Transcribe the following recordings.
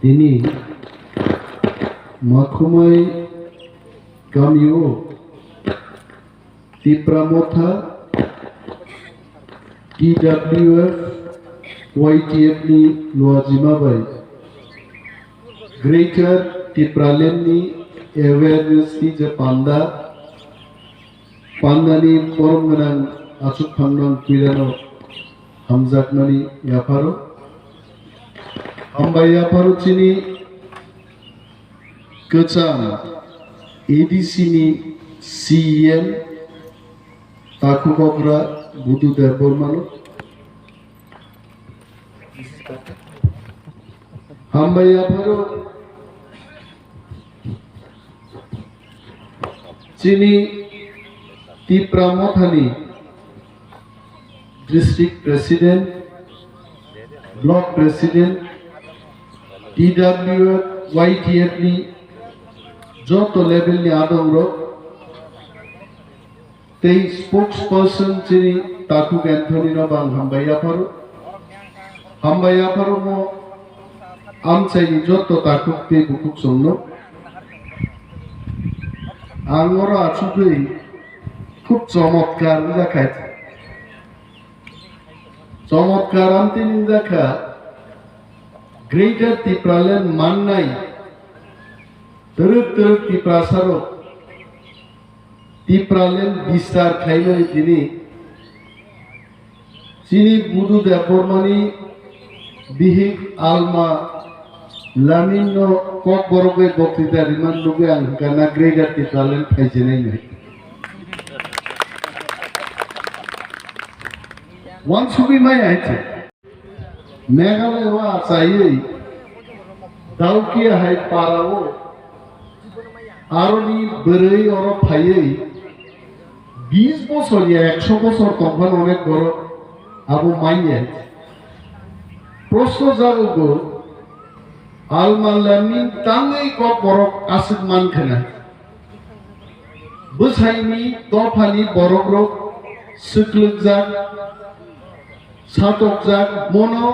তিনি মাখুমাই গামিও Tipra motha TWF YTF ni luazima bai Greater Tipraland ni awareness ni je panda ni poromnang asuk phangnang kuirano hamjakmani yaparo hambai yaparo chini kecham ADC ni CEM Taku Kopra Budu Derbormano Hambaya Paro Chini Tipra Mothani District President Block President TWF YTF ni Joto level ni Adamro Tei spokesperson chini Taku Anthony no bang hambaya paro mo amchai ni joto Taku te bukuk somno angoro achugei খুব চমৎকার দেখাইছে চমৎকার আমতে দেখা Greater Tipraland mannai teruk Tipra saro Tipraland bistar khailoi dini chini budu depormani bihik alma lamino kok borobe boktita riman luge angkana Greater Tipraland khaijenai nai once we mai aiche meghalaya wa chaiye daukia hai parao aroni berei oro phaiye 20 বছর 100 বছর তখন অনেক বড় আবু মাইয়ে প্রশ্ন জাগো আলমালানি তাঙ্গই ক বড় আসিক মানখানা বসাইনি দফানি বড় রোগ সুকলুকজাক সাতকজাক মনো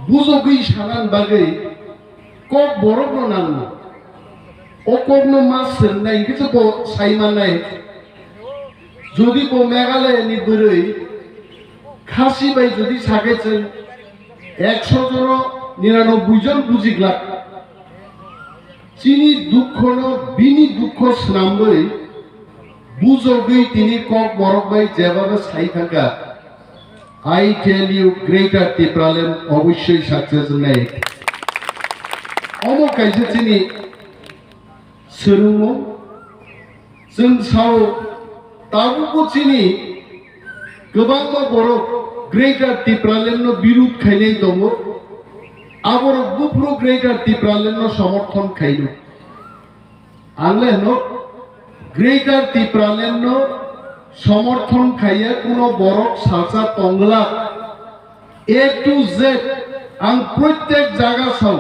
বুজগই সানান বাগৈ ক বড় নাম ও কোন মাস নাই কিছু তো সাইমান নাই যদি বো মেঘালয় নি বরই খাসি বাই যদি সাগেছেন 100 জন 99 জন বুঝিগলা চিনি দুঃখ ন বিনি দুঃখ স্নামবই বুঝগই তিনি কক বরক বাই যেভাবে সাই থাকা I tell you greater Tipraland অবশ্যই সাকসেস নাই অমো কাইছে চিনি সেরুমো जों साव ताबुको चिनि गोबां बर' ग्रेटार टिप्रालेन्ड बिरुद खायनाय दङ आबर गुफ्रु ग्रेटार टिप्रालेन्ड समर्थन खायनो आंले न ग्रेटार टिप्रालेन्ड समर्थन खाया कोनो बरक साचा तंगला A to Z आं प्रत्येक जागा साव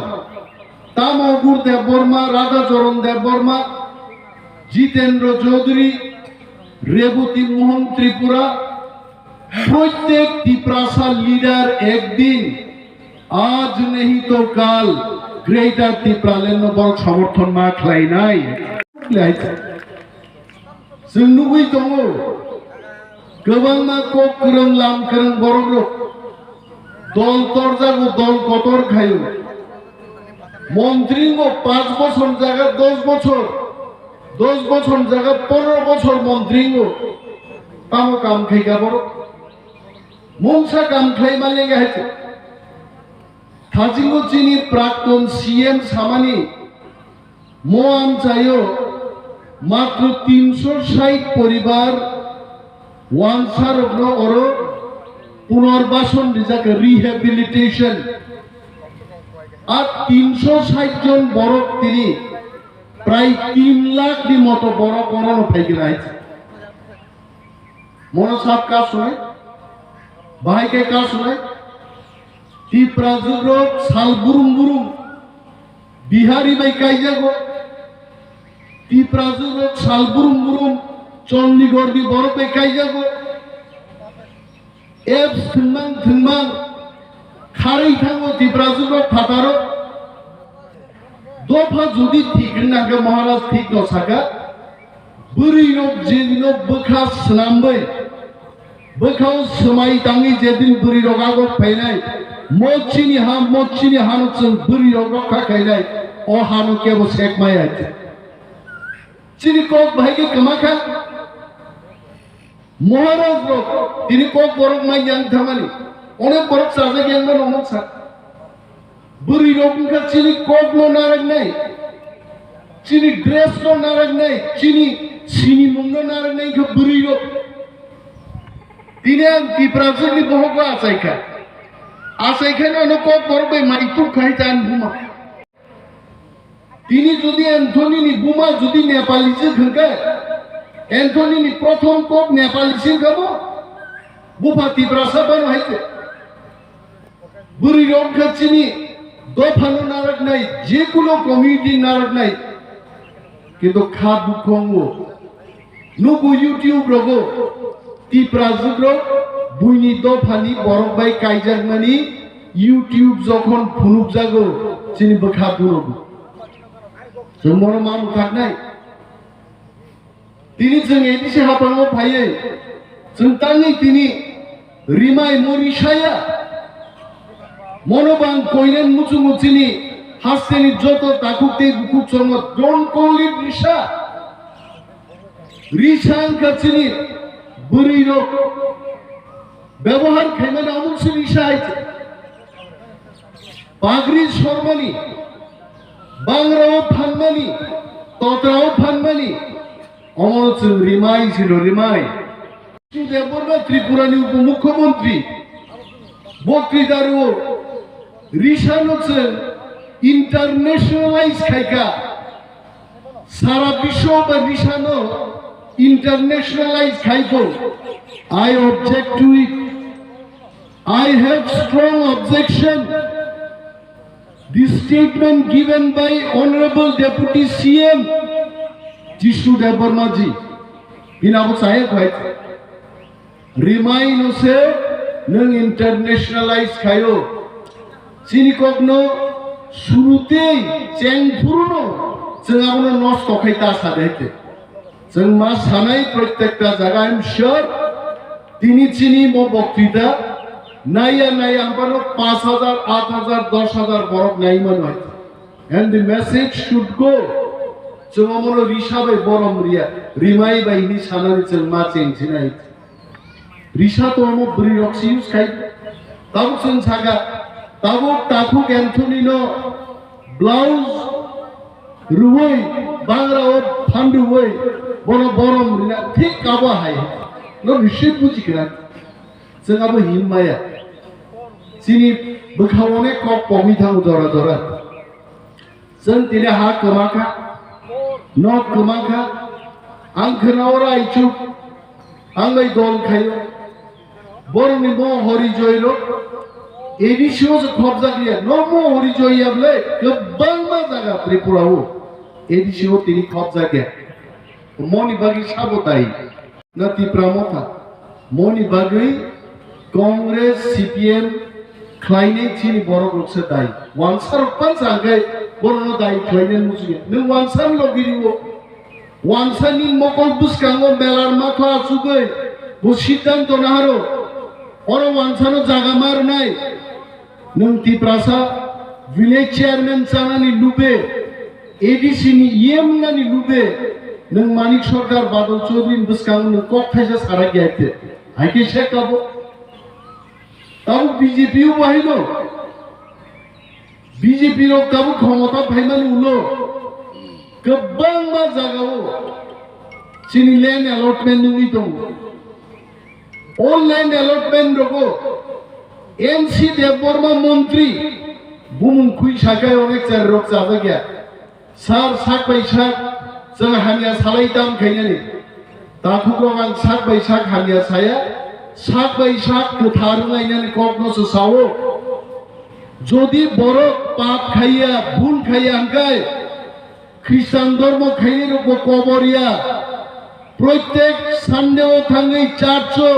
तामगुर देवबर्मा राधा चरण देवबर्मा जितेंद्र चौधरी रेवती मोहन त्रिपुरा प्रत्येक तिप्रासा लीडर एक दिन आज नहीं तो कल ग्रेटर टिप्रालेन्ड बर समर्थन मा खालायनाय जों नुबै दङ गोबां मा कक गोरों लाम गोरों बर'ग्रो दल तरजागो दल कतर खायो मन्त्रीगो 5 বছর জায়গা 10 বছর 10 বছর জায়গা 15 বছর মন্ত্রীগো তাও কাম খাইগা বড় মনসা কাম খাই মালে গাইছে থাজিগো চিনি প্রাক্তন সিএম সামানি মো আম চাইও মাত্র 360 পরিবার ওয়ানসার অর পুনর্বাসন রিজাকে রিহ্যাবিলিটেশন আর 360 জন বড় তিনি প্রায় 3 লাখ নি মতো বড় করণ ফাইগিরাইছে মনসাব কা শুনে ভাইকে কা শুনে টিপ্রা জুরক সাল বুরুম বুরুম বিহারি বাই কাইজাগো টিপ্রা জুরক সাল বুরুম বুরুম চন্ডীগড় বি বড় পে কাইজাগো এফ থুনমাং থুনমাং खारै थाङो तिप्राजुरो फातारो दफा जुदि ठीक नांगौ महाराज ठीक न सागा बुरिनो जेदिनो बोखा स्नामबै बोखाव समाय तांनि जेदिन बुरिनो गागो फैनाय मोचिनी हानो जों बुरिनो गाखा खायनाय अ हानो केबो सेक माया चिनी कोक भाईके कमाखा महाराज लोग तिनी कोक बरक माय yang थामानी अनेक बरक साजा yang नो नमक सा बुरी रोगनका चिनी कोक नो नारक नहीं चिनी ड्रेस नो नारक नहीं चिनी मुंगनो नारक नहीं के बुरी रोग तिने तिप्राजुरनि बहगो आसायखा नो कोक बरक बे माइतु खाय जान बुमा तिनी जुदि एंथोनी बुमा जुदि नेपाली से खंगे एंथोनी प्रथम कोक नेपाली से खबो बुफा तिप्रासा बनो है बुरी रोग का चिनी दफानो नारक नहीं जे कुलो कम्युनिटी नारक नहीं किंतु खाद बुखोंगो नुगु यूट्यूब रोगो तिप्राजुग्रो बुइनी दफानी बरक बाय कायजागमानी यूट्यूब जखन फुनुक जागो चिनी बखा बुरोगो जों मनो मामु थागनाय तिनी जों एदिसे हापाङो फायो जों तांनि तिनी रिमाय मरिसाया मनोबां कोइनेन मुचुमुचिनी हास्तेनि जतो ताकुते बुकुक सम डोन्ट कॉल इट रिशान कचिनी बुरी रोग व्यवहार खाइमाने अमुक से रिशा आइছে पागरी शर्मानी बांग्राओ फानमानी तत्राओ फानमानी अमर जों रिमाय छिलो रिमाय देवबर्मा त्रिपुरानि उपमुख्यमंत्री बक्तृतारो रिशानोचे इंटरनेशनलाइज खायका सारा विश्व बा रिशानो internationalise खायको I object to it. I have strong objection. This statement given by Honorable Deputy CM Jishu Deborma ji binabu saya khait remind se nang internationalize khayo chini kokno surutei chengpurno जों आबनो नष्ट खायता सादेते जों मा सानाय प्रत्येकटा जागा I'm sure তিনি চিনি মো বক্তৃতা নাইয়া আম্পানো 5000 8000 10000 বরক নাই মান হয় and the message should go जों আমনো রিসাবে বরম রিয়া রিমাই বাইনি সানানি जों मा চেংছি নাই রিসা তো আমো ব্রি রক্সি ইউজ খাই তাও जों সাগা তাও তাকু এন্থনিনো ব্লাউজ রুই বাংরাও ফান্ডু হই বড় বরম রিনা ঠিক কাবা হাই नो विषय बुझिखा जों आबो हिमाया सिनि बोखावने कप पमिथां दरा दरा जों तिने हा कमाखा न कमाखा आं खोनावरा आइचु आंलाय दल खायो बरनि मो हरि जयलो एदिसियो जो खबजा गैया न मो हरि जययाबले गोबां मा जागा त्रिपुराव एदिसियो तिनि खबजा गैया मनि बागि साबताय ना तिप्रा मथा मनि बागै कांग्रेस सीपीएम खायने चिनि बरक लोकसे दाय वानसार पांच आगै बरनो दाय खायने मुजिगे नों वानसार लगिरिवो वानसारनि मकल बुसकांगो मेलार माथा सुगै बो सिद्धांत नाहारो अरो वानसानो जागा मारनाय नों तिप्रासा विलेज चेयरमैन जानानि लुबे एडीसी नि ईएम नानि लुबे नों मानिक सरकार बादल चौधरी बुसकांग नों कक थाइसा सारा गैते हाइके शेकाबो ताबो बीजेपी उ बाहिलो बीजेपी रो ताबो क्षमता फाइमानि उलो गोबां मा जागावो चिनि लैंड अलॉटमेंट नुई दं ऑल लैंड अलॉटमेंट रगो एनसी देवबर्मा मंत्री बुमुं खुई साखाय अनेक चार रोग जाजा गया सार साक पैसा जों हानिया सालाय दाम खायनानि दाखुखौ आं साक बाय साक हानिया साया साक बाय साक गोथार नायनानि ककनोसो सावो जदि बरक पाप खाया भुल खाया हांखाय ख्रिस्टान धर्म खायनि रको कबरिया प्रत्येक सानदेव थाङै चार्चो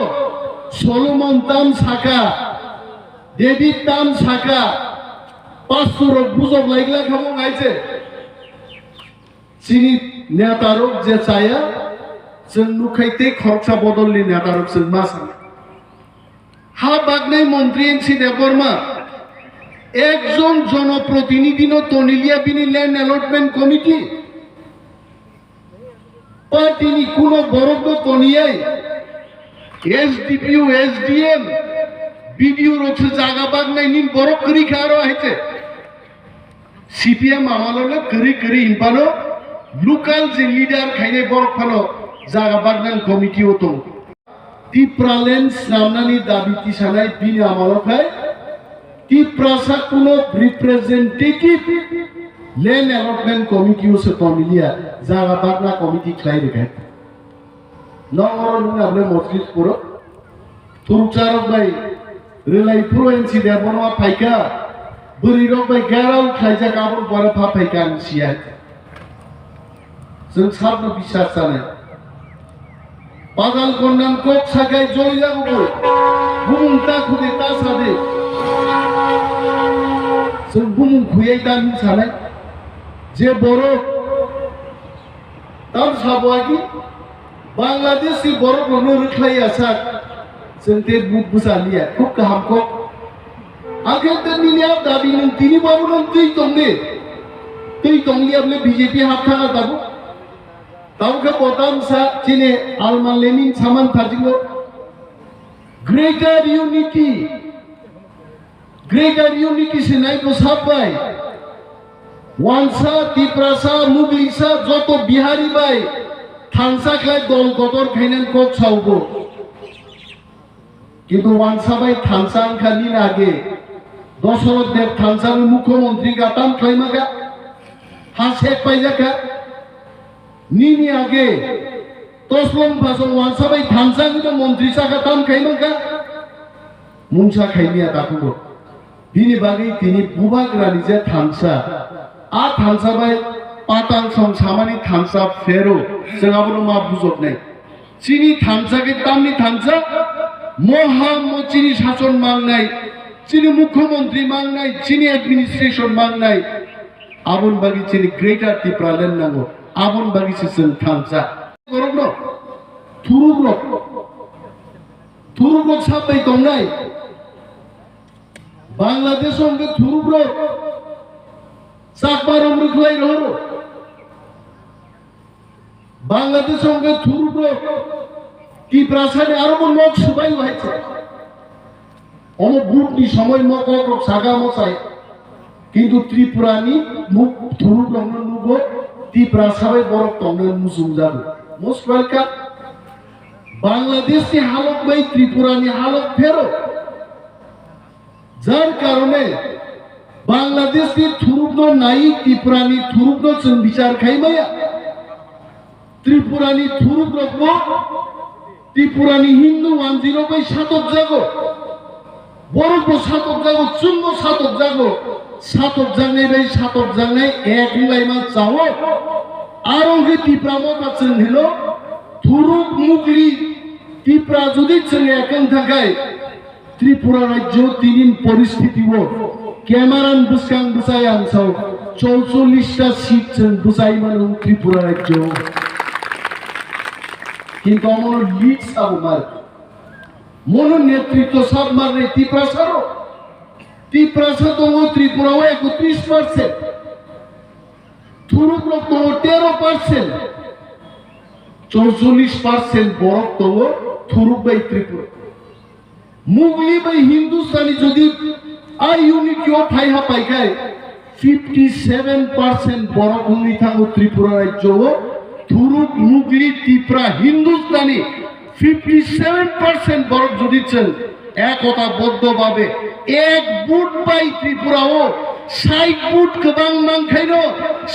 सलोमन दाम साका দেবীর দাম ছাকা 500 রোগ বুঝক লাগলা খাবো গাইছে চিনি নেতারক যে চায়া जों नुखाइते खरसा बदलनि नेतारक जों मा सानो हा बागनाय मन्त्री एनसि देबबर्मा एकजन जनप्रतिनिधिनो तनिलिया बिनि ल्যান্ড অ্যালটমেন্ট কমিটি पार्टीनि कोनो बरग तनियाय एसडीपीओ एसडीएम बीडीओ रक्स जागा बागनायनि बरग करि खारो आइते सीपीएम आमालनो करि करि इनपानो लोकल जे लिडार खाइने बरग फानो जागा बागनान कमिटी दं टिप्रालेन्ड नामनानि दाबि थिसानाय बिनि आमालखाय टिप्रासा कोनो रिप्रेजेंटेटिभ ল্যান্ড অ্যালটমেন্ট কমিটি ওসে তনিলিয়া जागा बागना कमिटी खाइ रेखाय नंगर नंगाबले मस्जिद पुरो तुरचारक बाय रेलाय प्रोएनसि देबनवा फाइका बोरिरक बाय गाराव खाइजा गाबन बरफा फाइका निसिया जों साबनो बिसास जानाय बागाल कन्नान कक सागाय जयजागो बुमुंता खुदे तासादे जों बुमुं खुयै दानि सानाय जे बरो तब साबवागी बांग्लादेशी बरो नो रखलाय आसा जों ते बुसालिया खूब गाहाम को आगे तनिया दाबि नों तिनि बाबु नों दै दंने दै दंलियाबले बीजेपी हाबथागा दाबु तावके बोताम सा चिने आलमालेमिन सामान थाजिंगो ग्रेटर यूनिटी से नाय को साबबाय वानसा तिप्रासा मुगलिसा जतो बिहारी बाय थांसा खाय दल गदर खाइनान कक सावबो किन्तु वानसा बाय थांसा खानि आगे दशरथ देव थांसा मुख्यमंत्री गाताम खाइमागा हासेक पाइजाका निनि आगे तस्लम भाषण वानसा बाय थांसा किन्तु मंत्री साका ताम खाइमागा मुंसा खाइनिया दाखुगो बिनि बागै तिनि बुबाग्रानि जे थांसा आ थांसा बाय पातां सं सामानि थांसा फेरो जोंहाबो मा बुजबनाय चिनि थांसा के तामनि थांसा महा मचिनि शासन मांगनाय चिनि मुख्यमंत्री मांगनाय चिनि एडमिनिस्ट्रेशन मांगनाय आबन बागि चिनि ग्रेटर टिप्रालेन्ड नांगौ आबन बागि जों थांसा गरमनो थुरुब्लक साबबाय दंनाय बांग्लादेश संगे थुरुब्लक साकबार उमृखलाय रहो बांग्लादेश संगे थुरुब्लक टिप्रासानि आरो नक सुबाय हयছে অম বুটনি সময় মকক সাগা মছাই কিন্তু ত্রিপুরানি মুখ থুরুব্লক নুগো टिप्रासाबाय बरक तंनो मुजुं जाबो मोस्ट वेलकाम बांग्लादेश की हालत बाय त्रिपुरानि हालत फेरो जार कारणे बांग्लादेश की थुरुब्नो नाई त्रिपुरानि थुरुब्नो जों बिचार खाइमाया त्रिपुरानि थुरुब्नो त्रिपुरानि हिंदू 10 बाय सातक जागो बरकबो सातक जागो चुंगो सातक जागो सातक जांनाय बाय सातक जांनाय एक लाइमा जावो आरो हे टिप्रा मथा जों हेलो थुरुब मुगली टिप्रा जुदि जों एकन थाखाय त्रिपुरा राज्य तिनिन परिस्थितिबो कैमरान बुसकां बुसाय आंसाव 44टा सीट जों बुसायमान त्रिपुरा राज्य किन्तु अमर लीड साबमार मन नेतृत्व सब मारने टिप्रासारो टिप्रासा दङ त्रिपुराव 31% थुरुब्लक दङ 13% 44% बरक दङ थुरुब बाय त्रिपुरा मुगली बाय हिंदुस्तानी जदि आ यूनिटियाव फायहा पाइखाय 57% बरक उनि थाङो त्रिपुरा राज्यआव थुरुब मुगली टिप्रा हिंदुस्तानी 57% बरक जदि जों एकताबद्धभावे एक बुट बाय त्रिपुराव 60 बुट गोबां मानखायनो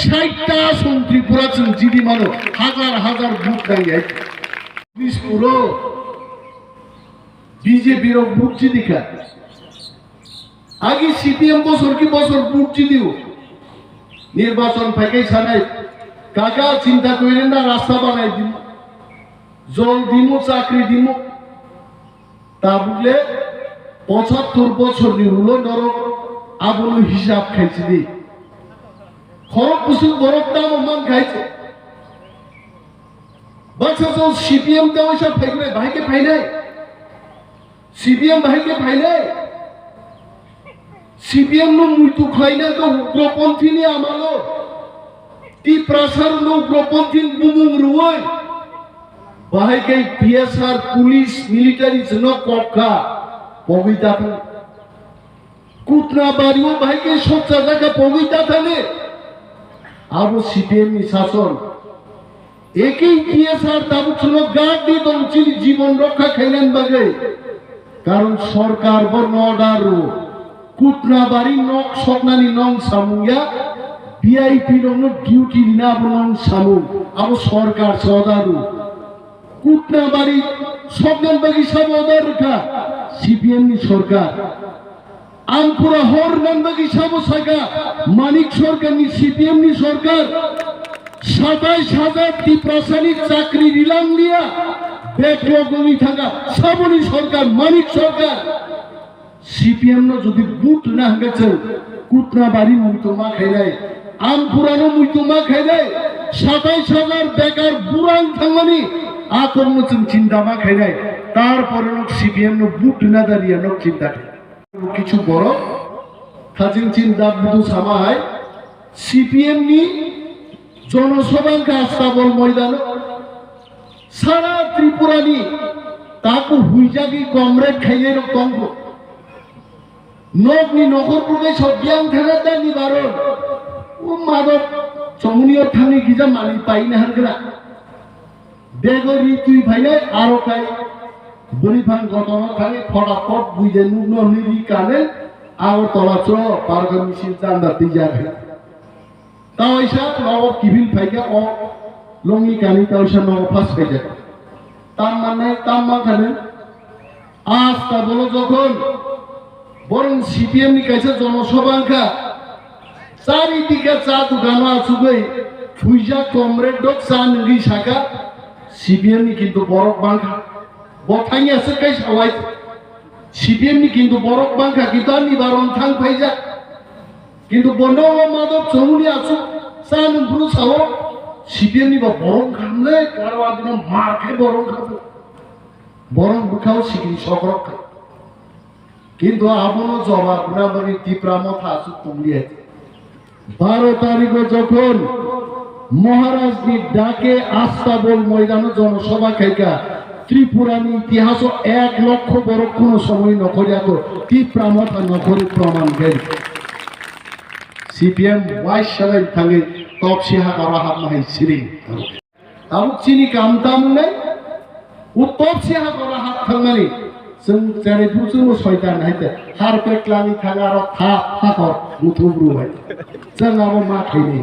60टा सं त्रिपुरा जों जिदि मानो हाजार हाजार बुट नांगै बिसपुरो बीजेपी रो बुट जिदिखा आगे सीपीएम बसर की बसर बुट जिदिउ निर्वाचन फाइकाय सानाय काका चिंता कइरेन ना रास्ता बानाय दिमु जल दिमु चाकरी दिमु ता बुझले 75 বছরনি হলো নরক আবুল হিসাব খাইছে দি খরক কুসুম বরফ দাম মান খাইছে বাচ্চা তো সিপিএম দাও সব ফাইবে ভাইকে ফাইলে সিপিএম ভাইকে ফাইলে সিপিএম নো মৃত্যু খাইনা তো উগ্রপন্থী নিয়ে আমালো টিপ্রাসার নো উগ্রপন্থী বুমুং রুয় ভাইকে পিএসআর পুলিশ মিলিটারি জন্য কক্কা পবিতা কুটনা বাড়িও ভাইকে সব জায়গা পবিতা থাকে আবু সিপিএম নি শাসন একই পিএসআর তাবু ছিল গার্ড দিয়ে দমচিল জীবন রক্ষা খাইলেন বাগে কারণ সরকার বর্ণ অর্ডার কুটনা বাড়ি নক সপনানি নং সামুয়া ভিআইপি নং ডিউটি না বনং সামু আবু সরকার সদারু কুটনা বাড়ি সপনান বাগি সব অর্ডার রেখা সিপিএম নি সরকার আমপুরা হর নান বাগি সব সাগা মানিক সরকার নি সিপিএম নি সরকার 27,000 টিপ্রাসানিক চাকরি দিলাম দিয়া বেকলগমি থাকা সবনি সরকার মানিক সরকার সিপিএম যদি বুট না গেছে কুটনা বাড়ি মুইতমা খাইলাই আম পুরানো মুইতমা খাইলাই 27,000 বেকার বুড়ান থাঙ্গানি আকর্ম চিন্তামা খাইলাই তারপরে সিপিএম বুট না দাঁড়িয়ে চিন্তা কিছু বড় খাজিন চিন্তা বুধু সামায় সিপিএম নি জনসভাকে আস্তাবল ময়দান সারা ত্রিপুরানি তাকে হুইজাগি কমরেড খাইয়ে কঙ্গ নগনি নগরপুরে সব্যাং থাকা দেয় নিবারণ ও মাদক চমুনিয়র থানে গিজা মালি পাই না হারগরা বেগরি তুই ভাইলে আরো খাই বলিভান গতন থাকে ফটাফট বুঝে নুগ্ন নিরি কানে আবার তলা চ পারগর মিছিল চান্দাতে যাবে তাও এসা নব কিভিল ফাইকে ও লঙ্গি কানি তাও এসা নব ফাঁস হয়ে যায় তার মানে তার মাখানে আজ তা বলো যখন বরং সিপিএম নি কাছে জনসভাঙ্কা চারিদিকে চা দোকানো আসুগই ফুইজা কমরেড ডক চা নগি শাখা সিপিএম নি কিন্তু বরফ বাঙ্কা বথাই আছে কাই সবাই সিপিএম নি কিন্তু বরফ বাঙ্কা কিন্তু নিবারণ থাং ফাইজা কিন্তু বন্ধ মাদক চমুনি আসু চান পুরো চাও সিপিএম নি বরং খামলে কারো আদিন মার খাই বরং খাবো বরং বুখাও সিকিরি সকরক খাই কিন্তু আপনও জবাব না মানে টিপ্রা মথা আসু তুমলিয়ে 12 তারিখে যখন মহারাজনি ডাকে আস্তাবল ময়দানে জনসভা খাইকা ত্রিপুরানি ইতিহাস 1 লক্ষ বড় কোন সময় নকরিয়া তো টিপ্রা মথা নকরি প্রমাণ দেয় সিপিএম ওয়াইস সালাই থাকে তপসিহা করা হাত মাই সিরি তাও চিনি কামতাম নাই ও তপসিহা করা হাত থাঙ্গানি जों जेरै बुजुर्ग सयतान हायते हारपे क्लानि थाङा आरो था फाखर मुथुब्रुहाय जों आबो मा खायनि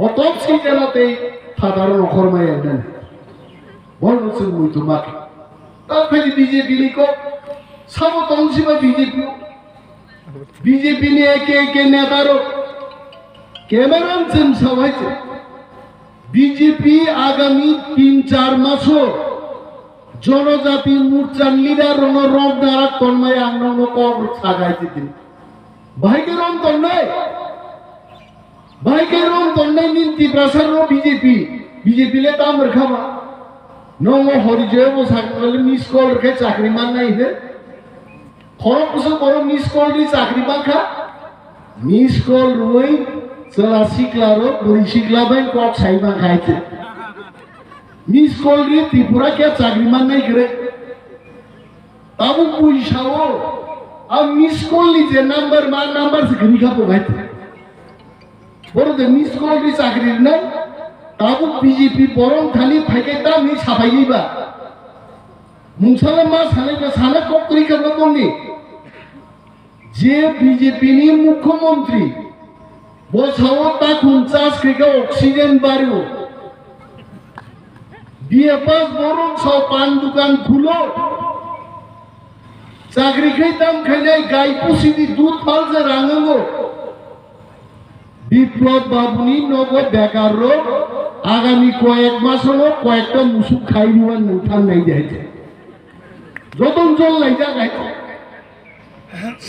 अतब सिजेनते थादार नखर मायादन बल जों मुइतु मा ता फैदि बीजेपी निको साबो तंसिबा बीजेपी नि एके नेतारो कैमरान जों सवायছে बीजेपी आगामी 3-4 मासो জনজাতি মোর্চার লিডার রব দ্বারা তন্ময় আন্দোলন কর সাজাইতে দিন ভাইকে রং তন্ময় নিন্তি প্রসার বিজেপি লে দাম রেখাবা নং হরিজয় বসাকলে মিস কল রেখে চাকরি মান নাই হে খরক বছর বড় মিস কল দি চাকরি বাখা মিস কল রই চলা শিখলারো বড়ি শিখলা ভাই কক সাইবা খাইছে মিস কল রে ত্রিপুরা কে চাকরি মান নাই করে তাবু পয়সাও আর মিস কল লি যে নাম্বার সে গনি খাবো ভাই বড় দে মিস কল রি চাকরি নাই তাবু বিজেপি বরং খালি ফাইকে দাম নি সাফাই দিবা মুছালে মা সালে কক করি করবে কোনি যে বিজেপি নি মুখ্যমন্ত্রী বছর তা 50 থেকে অক্সিজেন বাড়িও দিয়ে পাস বরং সব পান দোকান খুলো চাকরি খাইতাম খাইলে গাই পুষি দি দুধ ফালছে রাঙাবো বিপ্লব বাবুনি নব বেকার রোগ আগামী কয়েক মাস হলো কয়েকটা মুসুক খাই নেওয়ার উঠান নাই যাইছে যতন জল নাই যা গাইছে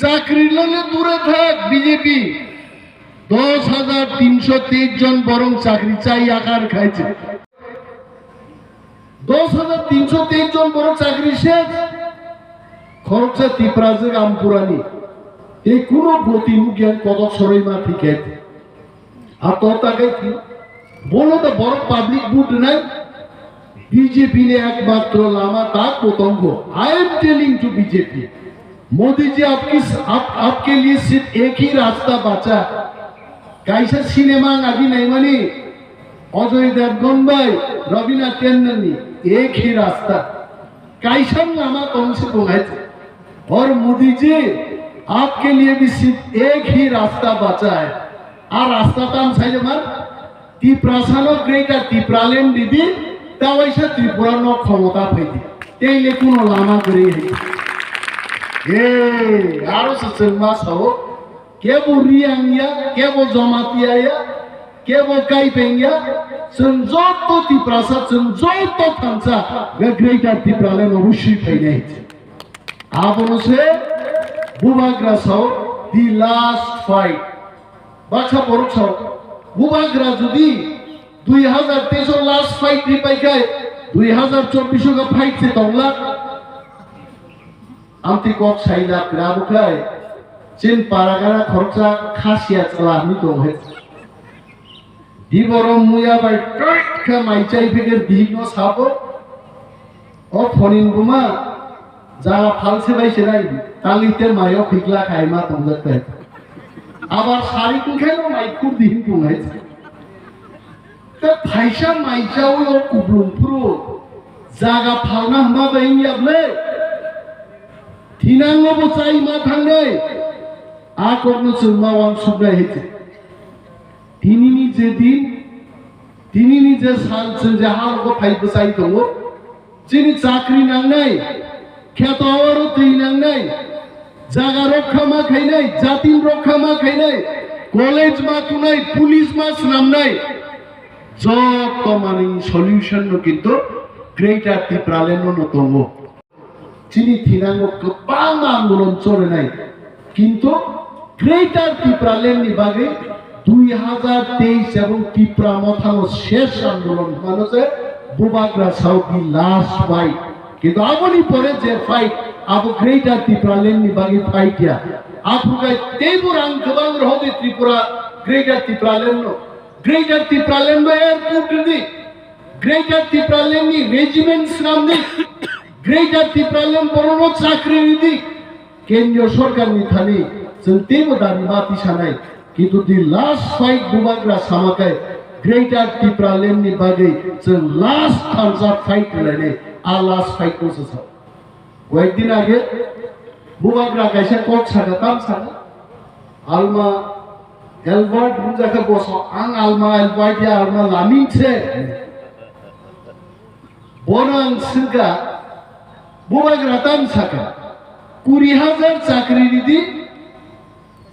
চাকরির লগে দূরে থাক বিজেপি 10,323 জন বরং চাকরি চাই আকার খাইছে 10,323 জন বড় চাকরি শেষ খরচা তিপ্রাজে আমপুরানি এই কোন গতিমুখিয়ান কত সরই মা ঠিক আছে আর তোর তাকে কি বলো তো বড় পাবলিক বুট নাই बीजेपी ने एकमात्र लामा था पतंग I am telling to BJP Modi ji आपके लिए सिर्फ एक ही रास्ता बचा कैसा सिनेमा आगे नहीं मानी अजय देवगन भाई रवीना टंडन एक ही रास्ता कैसा लामा कौन से बोला और मोदी जी आपके लिए भी सिर्फ एक ही रास्ता बचा है आ रास्ता काम साइज मार टिप्रासानो ग्रेटर टिप्रालैंड रिदी तावैसा त्रिपुरा न क्षमता फैदि तेले कुनो लामा गरे ए आरो सचमा सव केबो रियांगिया केबो जमातिया केबो काइपेंगिया संजोत त्रिपुरासा संजोत थांसा ग्रेटर टिप्रालैंड अवश्य फैनाय आबनो से बुबाग्रा सव दि लास्ट फाइट बाछा बरक सव बुबाग्रा जुदी 2023 लास्ट फाइट रिपाई गए 2024 का फाइट से तोंगला आमती कोक साइला ग्राब गए चिन पारागारा खर्चा खासिया चला मी तो है दिबरो मुया बाय टट का माइचाई फिगर दिनो साबो ओ फनिन गुमा जा फालसे बाइसे राय तालिते मायो फिगला खायमा तोंगलते आबार सारी कुखानो माइकु दिन कुंगाय Taisa maicau yo kublung pro jaga phauna ma bain yable thinango bocai ma thangai a korno chuma wang subra hete tinini je sal chen jahal ko phai bocai dongo jini chakri nangnai kheto awaro tei nangnai jaga rokha ma khainai jatin rokha ma khainai college ma tunai police ma snamnai जब तो माने solution no किंतु greater Tipraland no तंगो चिनी थिनांगो गोबां आंदोलन चले नाय किंतु ग्रेटर टिप्रालैंड नि बागे 2023 एवं टिप्रा मथानो शेष आंदोलन मानसे बुबाग्रा साउथि लास्ट फाइट किंतु आबोनि परे जे फाइट आबो ग्रेटर टिप्रालैंड नि बागे फाइट या आफुगाय तेबुरां गोबां रहबे त्रिपुरा ग्रेटर टिप्रालैंड नो Greater Tipraland में एयरपोर्ट दी Greater Tipraland नी रेजिमेंट्स नाम दी Greater Tipraland बरोनो चाकरी दी केंद्रीय सरकार नी थानी संते बदानी बाती सानाय किंतु दी लास्ट फाइट बुबाग्रा सामाकाय Greater Tipraland नी बागे जों लास्ट थांजा फाइट लेने आ लास्ट फाइट को ससा एक दिन आगे बुबाग्रा कैसे कोच सागा काम सागा आलमा Albert बुझाके बसो आं आलमा Albert या आलमा लामिन छे बोनां सिगा बुबाग्रा ताम साका 20,000 चाकरी दिदि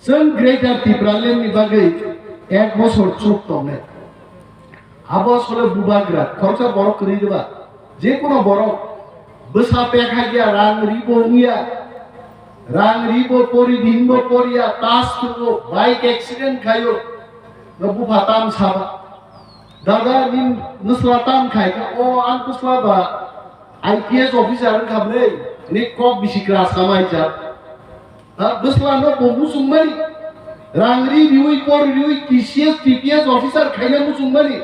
जों ग्रेटर टिप्रालैंड नि बागै एक बছর चुप तंगे आबो सले बुबाग्रा खरचा बरो करि देबा जे कोनो बरो बसा पेखा गया रां रिबो परि दिनबो परिया तास तुगो बाइक एक्सीडेंट खायो नबु फाताम साबा दादा निन नस्लाताम खायका ओ आन कुस्लाबा आईपीएस ऑफिसर खाबले ने कॉक बिसिक्रा सामायजा बसला न बबु सुमबारि रांगरि रिउइ पर रिउइ टीसीएस टीपीएस ऑफिसर खायना मुसुमबारि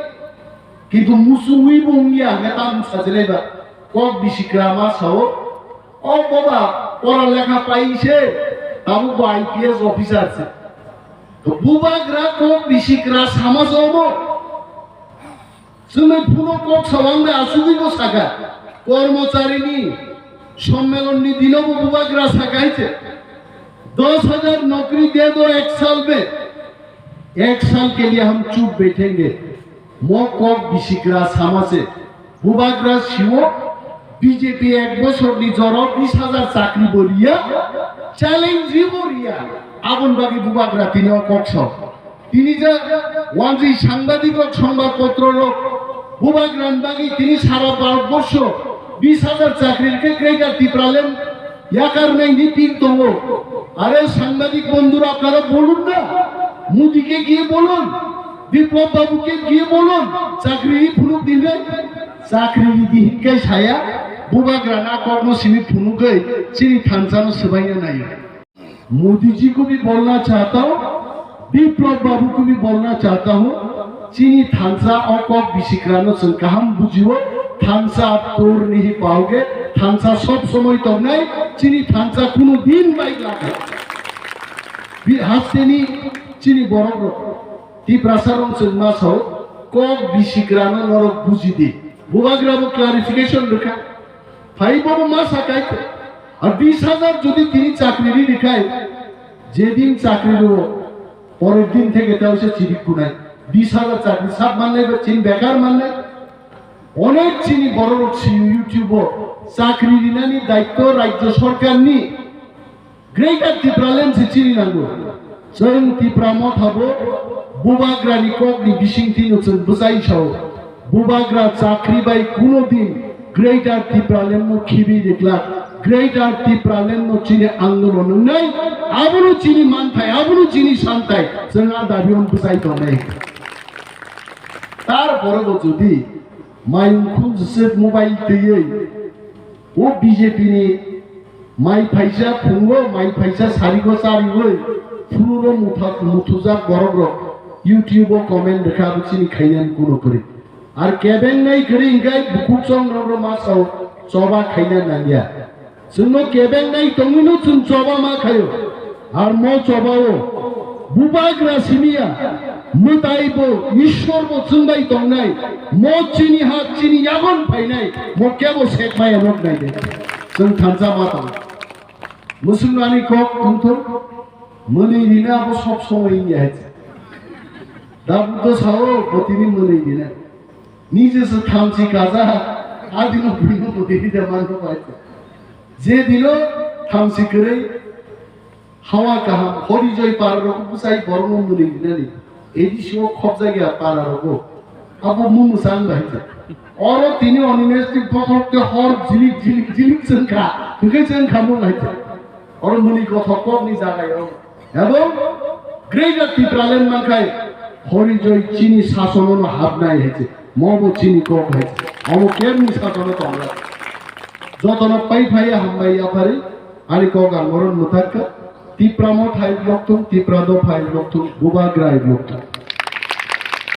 किन्तु मुसुमि बुंगिया नेताम साजलेबा कॉक बिसिक्रा मा साओ ओ बाबा পড়ালেখা পাইছে তাবো আইপিএস অফিসার আছে তো বুবাগ্রা কো বিশিকরা সমাজ হবো তুমি পুরো কোক সবাঙ্গে আসুদিগো সাকা কর্মচারীনি সম্মেলন নি দিলো बुबाग्रा साकाइছে 10,000 नौकरी दे दो एक साल में 1 साल के लिए हम चुप बैठेंगे मो कोक बिशिकरा समाजे बुबाग्रा शिवो बीजेपी एक बছর নি জড়ো 20,000 চাকরি বলিয়া চ্যালেঞ্জ রিবরিয়া আগুন বাগি বুবাগ্রা তিনি কক্ষ তিনি যে ওয়ানজি সাংবাদিক সংবাদপত্র লোক বুবাগ্রান বাগি তিনি সারা ভারতবর্ষ 20,000 চাকরিকে গ্রেটার টিপ্রাল্যান্ড কারণে নীতির দঙ্গ। আরে সাংবাদিক বন্ধুরা আপনারা বলুন না, মোদিকে গিয়ে বলুন, বিপ্লব বাবুকে গিয়ে বলুন, চাকরি ফুনুক দিলে চাকরি দিহিনকে ছায়া बुबाग्राना कर्म सिमी फुनु गई चिनी थानसानो सबाइना नहीं। मोदी जी को भी बोलना चाहता हूँ, विप्लव बाबू को भी बोलना चाहता हूँ, चीनी थानसा और कब बिसिक्रानो संका हम बुझियो थानसा आप तोड़ नहीं पाओगे। थानसा सब समय तो नहीं, चीनी थानसा कुनो दिन बाइक लागे हास्तेनी चीनी बरफ टिप्रासारं संमा सौ कब बिसिक्रानो नरक बुझी दे बुबाग्राबो क्लारिफिकेशन रखा भाई बाबू मा साकाय और 20,000 যদি তিনি চাকরি দেখায় যেদিন চাকরি দেব পরের দিন থেকে তাও সে চিরিকু নাই 20,000 চাকরি সব মানে চিন বেকার মানে অনেক চিনি বড় লোক ইউটিউবার চাকরি দিনানি দায়িত্ব রাজ্য সরকার নি গ্রেটার টিপ্রাল্যান্ড সে চিনি নাগো जों टिप्रा मथाबो बुबाग्रानि कगनि बिसिंथि नों बुजाइसाव बुबाग्रा चाकरी बाय कुनो दिन ग्रेटार टिप्राल्যান্ড नो खिबि देखला ग्रेटार टिप्राल्যান্ড नो चिनि आंदोलन नै आबुनु चिनि मानथाय आबुनु चिनि सानथाय जोंहा दाबियाव बुजाइथनाय तारपरबो जुदि माइखौ जसे मोबाइल दैयै ओ बीजेपी नि माइ फाइसा फुंगो माइ फाइसा सारिगो सारिगो फुनुरो मुथा मुथुजा गरग्र यूट्यूब कमेंट देखा बुचिनि खाइनान कुनो करे आर केबें नाइ करे इंगाय बुकुक संग्रग्र मासाव चबा खाइना नानिया जोंनो केबें नाइ तंगिनो जों चबा मा खायो आर म चबाओ बुबाग्रा सिमिया मोदाइबो ईश्वरबो जोंबाय दंनाय म चिनि हा चिनि यागन फाइनाय म केबो सेकमाय नक नाय दे जों थानजा माता मुसलमानी को कुंथुर मनै दिना अब सब समय है दाबु तो साओ प्रतिनि मनै दिना निजे से थामसी काजा आदिनो बिनो बोदेनि दमान को पाए जे दिनो थामसी करे हावा कहा हरि जय पार रको बुसाई बरनो मनै दिना नि एदि सो खबजा गया पार रको अब मुनु सान भाई और तिनी अनिमेस्टिक पथकते हर झिलिक झिलिक झिलिक संखा तुके संखा मो भाई और मुनि कथक नि जागायाव এবং গ্রেটার টিপ্রাল্যান্ড মাখায় হরিজয় চিনি শাসনও হাত নাই হয়েছে মব চিনি কম হয়েছে অব কেমনি শাসন তো আমরা যতন পাই ফাইয়া হামবাইয়া পারি আরি কক আর মরণ মুথাক্কা টিপ্রামো ফাইল লক্তম টিপ্রাদো ফাইল লক্তম বুবাগ্রাই লক্তম